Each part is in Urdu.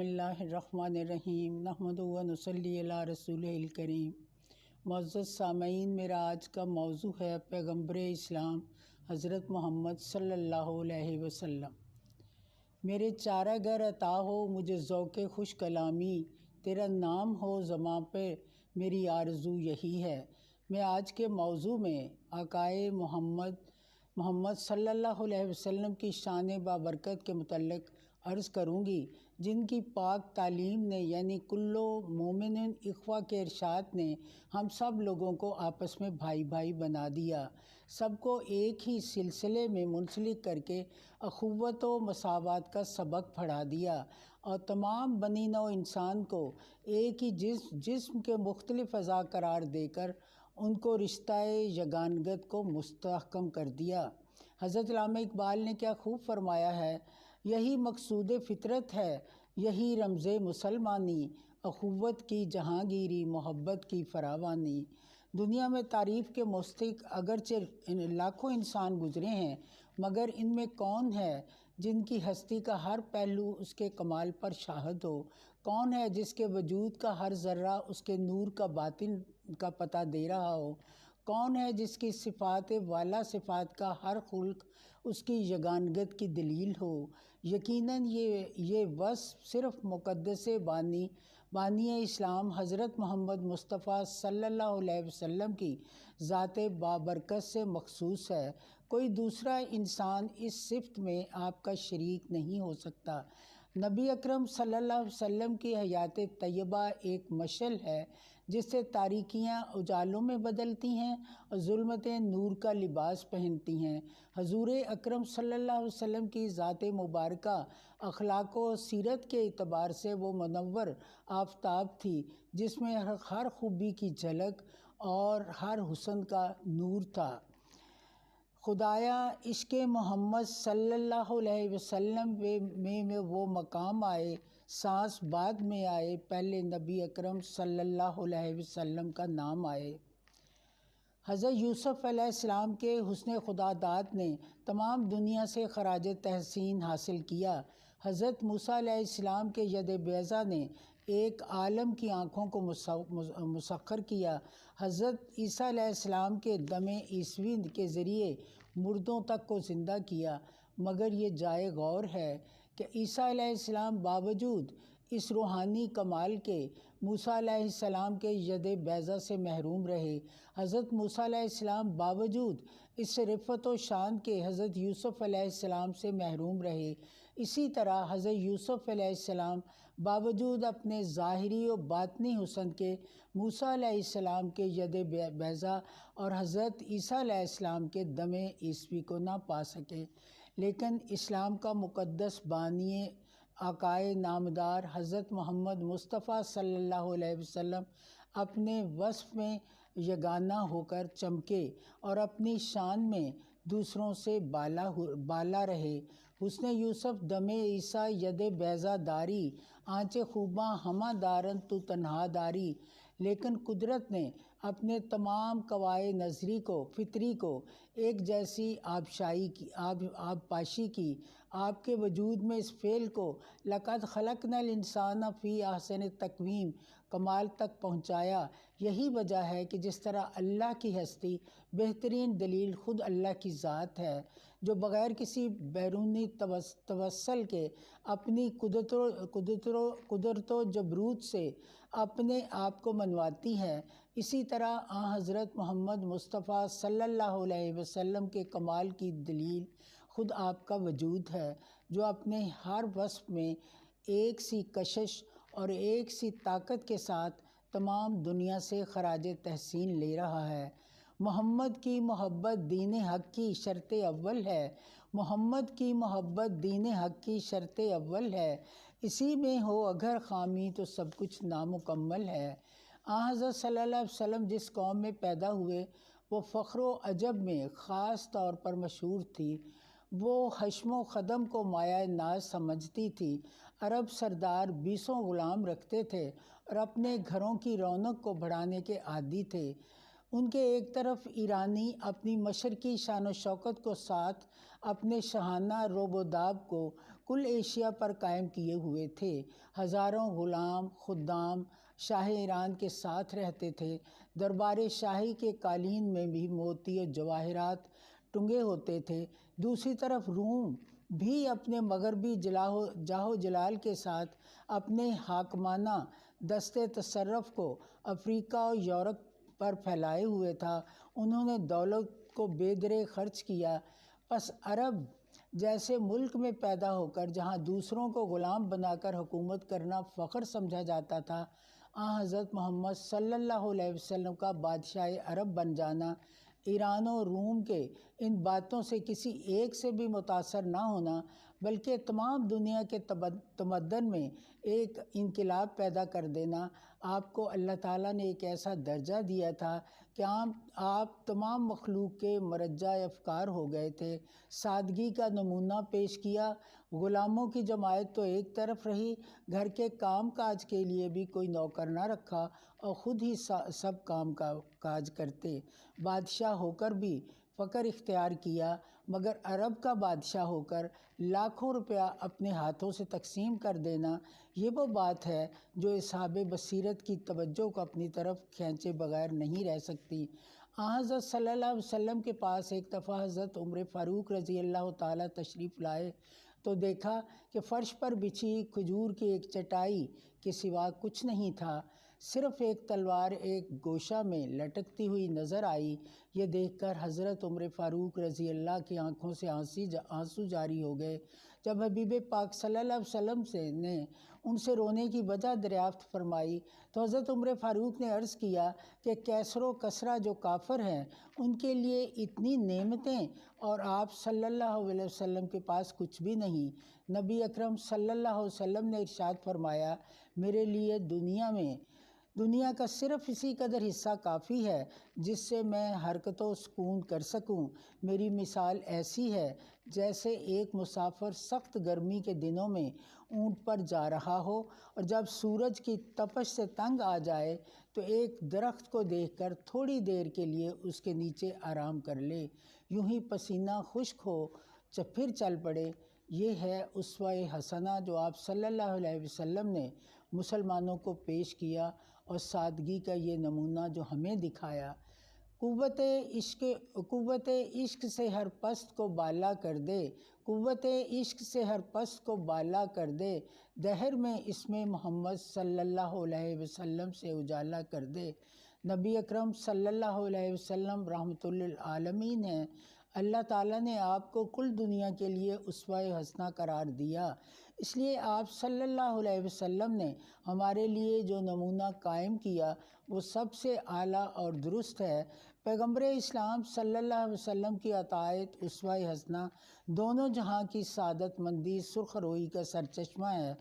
بسم اللہ الرحمن الرحیم نحمدہ و نصلی علی رسولہ الکریم۔ معزز سامعین، میرا آج کا موضوع ہے پیغمبر اسلام حضرت محمد صلی اللہ علیہ وسلم۔ میرے چارہ گر عطا ہو مجھے ذوق خوش کلامی، تیرا نام ہو زباں پہ میری آرزو یہی ہے۔ میں آج کے موضوع میں آقائے محمد صلی اللہ علیہ وسلم کی شان بابرکت کے متعلق عرض کروں گی، جن کی پاک تعلیم نے یعنی کلو مومن اخوہ کے ارشاد نے ہم سب لوگوں کو آپس میں بھائی بھائی بنا دیا، سب کو ایک ہی سلسلے میں منسلک کر کے اخوت و مساوات کا سبق پڑھا دیا، اور تمام بنی نوع انسان کو ایک ہی جسم کے مختلف اعضاء قرار دے کر ان کو رشتہ یگانگت کو مستحکم کر دیا۔ حضرت علامہ اقبال نے کیا خوب فرمایا ہے، یہی مقصود فطرت ہے، یہی رمز مسلمانی، اخوت کی جہانگیری، محبت کی فراوانی۔ دنیا میں تعریف کے مستحق اگرچہ لاکھوں انسان گزرے ہیں، مگر ان میں کون ہے جن کی ہستی کا ہر پہلو اس کے کمال پر شاہد ہو؟ کون ہے جس کے وجود کا ہر ذرہ اس کے نور کا باطن کا پتہ دے رہا ہو؟ کون ہے جس کی صفات والا صفات کا ہر خلق اس کی یگانگت کی دلیل ہو؟ یقیناً یہ وصف صرف مقدس بانی اسلام حضرت محمد مصطفیٰ صلی اللہ علیہ وسلم کی ذات بابرکت سے مخصوص ہے۔ کوئی دوسرا انسان اس صفت میں آپ کا شریک نہیں ہو سکتا۔ نبی اکرم صلی اللہ علیہ وسلم کی حیات طیبہ ایک مشعل ہے جس سے تاریکیاں اجالوں میں بدلتی ہیں اور ظلمتیں نور کا لباس پہنتی ہیں۔ حضور اکرم صلی اللہ علیہ وسلم کی ذات مبارکہ اخلاق و سیرت کے اعتبار سے وہ منور آفتاب تھی جس میں ہر خوبی کی جھلک اور ہر حسن کا نور تھا۔ خدایا عشق محمد صلی اللہ علیہ وسلم میں وہ مقام آئے، سانس بعد میں آئے، پہلے نبی اکرم صلی اللہ علیہ وسلم کا نام آئے۔ حضرت یوسف علیہ السلام کے حسن خداداد نے تمام دنیا سے خراج تحسین حاصل کیا۔ حضرت موسیٰ علیہ السلام کے ید بیضا نے ایک عالم کی آنکھوں کو مسخر کیا۔ حضرت عیسیٰ علیہ السلام کے دم عیسوی کے ذریعے مردوں تک کو زندہ کیا، مگر یہ جائے غور ہے کہ عیسیٰ علیہ السلام باوجود اس روحانی کمال کے موسیٰ علیہ السلام کے ید بیضا سے محروم رہے۔ حضرت موسیٰ علیہ السلام باوجود اس رفعت و شان کے حضرت یوسف علیہ السلام سے محروم رہے۔ اسی طرح حضرت یوسف علیہ السلام باوجود اپنے ظاہری و باطنی حسن کے موسیٰ علیہ السلام کے ید بیضا اور حضرت عیسیٰ علیہ السلام کے دم عیسوی کو نہ پا سکے، لیکن اسلام کا مقدس بانی آقائے نامدار حضرت محمد مصطفیٰ صلی اللہ علیہ وسلم اپنے وصف میں یگانہ ہو کر چمکے اور اپنی شان میں دوسروں سے بالا رہے۔ حسن یوسف دم عیسیٰ ید بیضا داری، آنچ خوباں ہمہ دارن تو تنہا داری۔ لیکن قدرت نے اپنے تمام قوائے نظری کو، فطری کو ایک جیسی آبپاشی کی، آپ کے وجود میں اس فعل کو لقد خلقنا الانسان فی احسن تقویم کمال تک پہنچایا۔ یہی وجہ ہے کہ جس طرح اللہ کی ہستی بہترین دلیل خود اللہ کی ذات ہے، جو بغیر کسی بیرونی توسل کے اپنی قدرت و جبروت سے اپنے آپ کو منواتی ہے، اسی طرح حضرت محمد مصطفیٰ صلی اللہ علیہ وسلم کے کمال کی دلیل خود آپ کا وجود ہے، جو اپنے ہر وصف میں ایک سی کشش اور ایک سی طاقت کے ساتھ تمام دنیا سے خراج تحسین لے رہا ہے۔ محمد کی محبت دین حق کی شرط اول ہے، محمد کی محبت دین حق کی شرط اول ہے، اسی میں ہو اگر خامی تو سب کچھ نامکمل ہے۔ حضرت صلی اللہ علیہ وسلم جس قوم میں پیدا ہوئے وہ فخر و عجب میں خاص طور پر مشہور تھی۔ وہ حشم و خدم کو مایہ ناز سمجھتی تھی۔ عرب سردار 20 غلام رکھتے تھے اور اپنے گھروں کی رونق کو بڑھانے کے عادی تھے۔ ان کے ایک طرف ایرانی اپنی مشرقی شان و شوکت کو ساتھ اپنے شاہانہ روب و داب کو کل ایشیا پر قائم کیے ہوئے تھے۔ ہزاروں غلام خدام شاہ ایران کے ساتھ رہتے تھے۔ دربار شاہی کے قالین میں بھی موتی اور جواہرات ٹنگے ہوتے تھے۔ دوسری طرف روم بھی اپنے مغربی جاہ و جلال کے ساتھ اپنے حاکمانہ دستے تصرف کو افریقہ اور یورپ پر پھیلائے ہوئے تھا۔ انہوں نے دولت کو بے درے خرچ کیا۔ پس عرب جیسے ملک میں پیدا ہو کر جہاں دوسروں کو غلام بنا کر حکومت کرنا فخر سمجھا جاتا تھا، حضرت محمد صلی اللہ علیہ وسلم کا بادشاہ عرب بن جانا، ایران و روم کے ان باتوں سے کسی ایک سے بھی متاثر نہ ہونا، بلکہ تمام دنیا کے تمدن میں ایک انقلاب پیدا کر دینا، آپ کو اللہ تعالیٰ نے ایک ایسا درجہ دیا تھا کہ آپ تمام مخلوق کے مرجع افکار ہو گئے تھے۔ سادگی کا نمونہ پیش کیا۔ غلاموں کی جماعت تو ایک طرف رہی، گھر کے کام کاج کے لیے بھی کوئی نوکر نہ رکھا اور خود ہی سب کام کاج کرتے۔ بادشاہ ہو کر بھی فقر اختیار کیا، مگر عرب کا بادشاہ ہو کر لاکھوں روپیہ اپنے ہاتھوں سے تقسیم کر دینا، یہ وہ بات ہے جو اصحاب بصیرت کی توجہ کو اپنی طرف کھینچے بغیر نہیں رہ سکتی۔ حضرت صلی اللہ علیہ وسلم کے پاس ایک دفعہ حضرت عمر فاروق رضی اللہ تعالیٰ تشریف لائے تو دیکھا کہ فرش پر بچھی کھجور کی ایک چٹائی کے سوا کچھ نہیں تھا، صرف ایک تلوار ایک گوشہ میں لٹکتی ہوئی نظر آئی۔ یہ دیکھ کر حضرت عمر فاروق رضی اللہ کی آنکھوں سے آنسو جاری ہو گئے۔ جب حبیب پاک صلی اللہ علیہ وسلم نے ان سے رونے کی وجہ دریافت فرمائی تو حضرت عمر فاروق نے عرض کیا کہ کیسر و کسرا جو کافر ہیں ان کے لیے اتنی نعمتیں اور آپ صلی اللہ علیہ وسلم کے پاس کچھ بھی نہیں۔ نبی اکرم صلی اللہ علیہ وسلم نے ارشاد فرمایا، میرے لیے دنیا کا صرف اسی قدر حصہ کافی ہے جس سے میں حرکت و سکون کر سکوں۔ میری مثال ایسی ہے جیسے ایک مسافر سخت گرمی کے دنوں میں اونٹ پر جا رہا ہو اور جب سورج کی تپش سے تنگ آ جائے تو ایک درخت کو دیکھ کر تھوڑی دیر کے لیے اس کے نیچے آرام کر لے، یوں ہی پسینہ خشک ہو پھر چل پڑے۔ یہ ہے اسوہ حسنہ جو آپ صلی اللہ علیہ وسلم نے مسلمانوں کو پیش کیا اور سادگی کا یہ نمونہ جو ہمیں دکھایا۔ قوت عشق سے ہر پست کو بالا کر دے، قوت عشق سے ہر پست کو بالا کر دے، دہر میں اسم محمد صلی اللہ علیہ وسلم سے اجالا کر دے۔ نبی اکرم صلی اللہ علیہ وسلم رحمۃ للعالمین ہیں۔ اللہ تعالیٰ نے آپ کو کل دنیا کے لیے اسوہ حسنہ قرار دیا، اس لیے آپ صلی اللہ علیہ وسلم نے ہمارے لیے جو نمونہ قائم کیا وہ سب سے اعلیٰ اور درست ہے۔ پیغمبر اسلام صلی اللہ علیہ وسلم کی اطاعت اسوہ حسنہ دونوں جہاں کی سعادت مندی سرخ روئی کا سرچشمہ ہے۔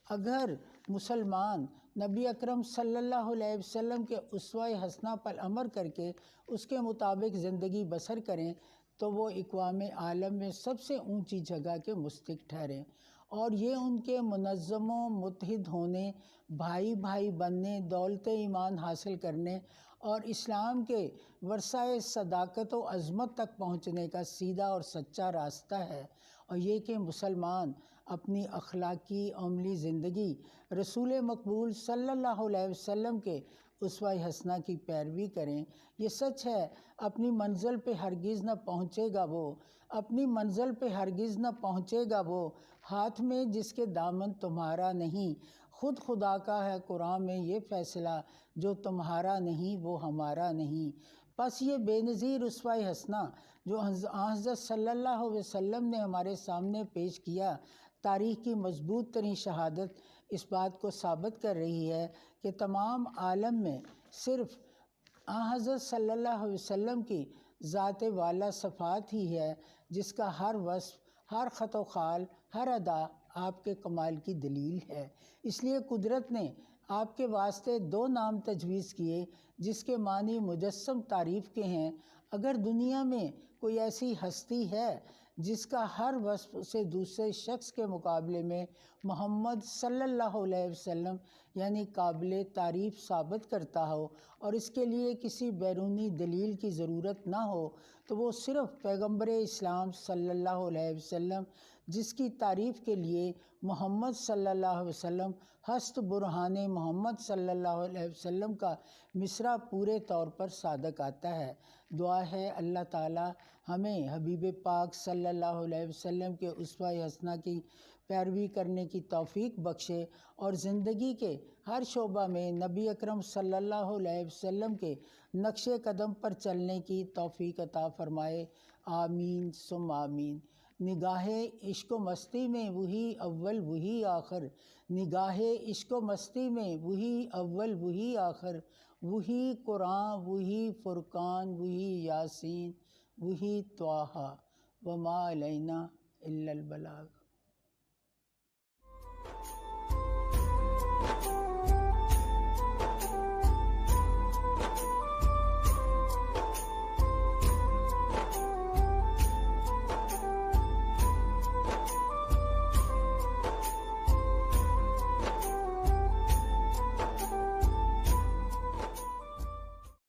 اگر مسلمان نبی اکرم صلی اللہ علیہ وسلم کے اسوہ حسنہ پر عمل کر کے اس کے مطابق زندگی بسر کریں تو وہ اقوام عالم میں سب سے اونچی جگہ کے مستحق ٹھہریں، اور یہ ان کے منظم و متحد ہونے، بھائی بھائی بننے، دولت ایمان حاصل کرنے اور اسلام کے ورثہ صداقت و عظمت تک پہنچنے کا سیدھا اور سچا راستہ ہے، اور یہ کہ مسلمان اپنی اخلاقی عملی زندگی رسول مقبول صلی اللہ علیہ وسلم کے اسوہ حسنہ کی پیروی کریں۔ یہ سچ ہے، اپنی منزل پہ ہرگز نہ پہنچے گا وہ، ہاتھ میں جس کے دامن تمہارا نہیں، خود خدا کا ہے قرآن میں یہ فیصلہ، جو تمہارا نہیں وہ ہمارا نہیں۔ بس یہ بے نظیر اسوہ حسنہ جو حضرت صلی اللہ علیہ وسلم نے ہمارے سامنے پیش کیا، تاریخ کی مضبوط ترین شہادت اس بات کو ثابت کر رہی ہے کہ تمام عالم میں صرف حضرت صلی اللہ علیہ وسلم کی ذات والا صفات ہی ہے جس کا ہر وصف، ہر خط و خال، ہر ادا آپ کے کمال کی دلیل ہے۔ اس لیے قدرت نے آپ کے واسطے دو نام تجویز کیے جس کے معنی مجسم تعریف کے ہیں۔ اگر دنیا میں کوئی ایسی ہستی ہے جس کا ہر وصف اسے دوسرے شخص کے مقابلے میں محمد صلی اللہ علیہ وسلم یعنی قابل تعریف ثابت کرتا ہو اور اس کے لیے کسی بیرونی دلیل کی ضرورت نہ ہو، تو وہ صرف پیغمبر اسلام صلی اللہ علیہ وسلم، جس کی تعریف کے لیے محمد صلی اللہ علیہ وسلم ہست برہان محمد صلی اللہ علیہ وسلم کا مصرع پورے طور پر صادق آتا ہے۔ دعا ہے اللہ تعالی ہمیں حبیب پاک صلی اللہ علیہ وسلم کے اسوہ حسنہ کی پیروی کرنے کی توفیق بخشے اور زندگی کے ہر شعبہ میں نبی اکرم صلی اللہ علیہ وسلم کے نقش قدم پر چلنے کی توفیق عطا فرمائے، آمین ثم آمین۔ نگاہ عشق و مستی میں وہی اول وہی آخر، نگاہ عشق و مستی میں وہی اول وہی آخر، وہی قرآن وہی فرقان وہی یاسین وہی طٰہٰ وما علینا الا البلاغ۔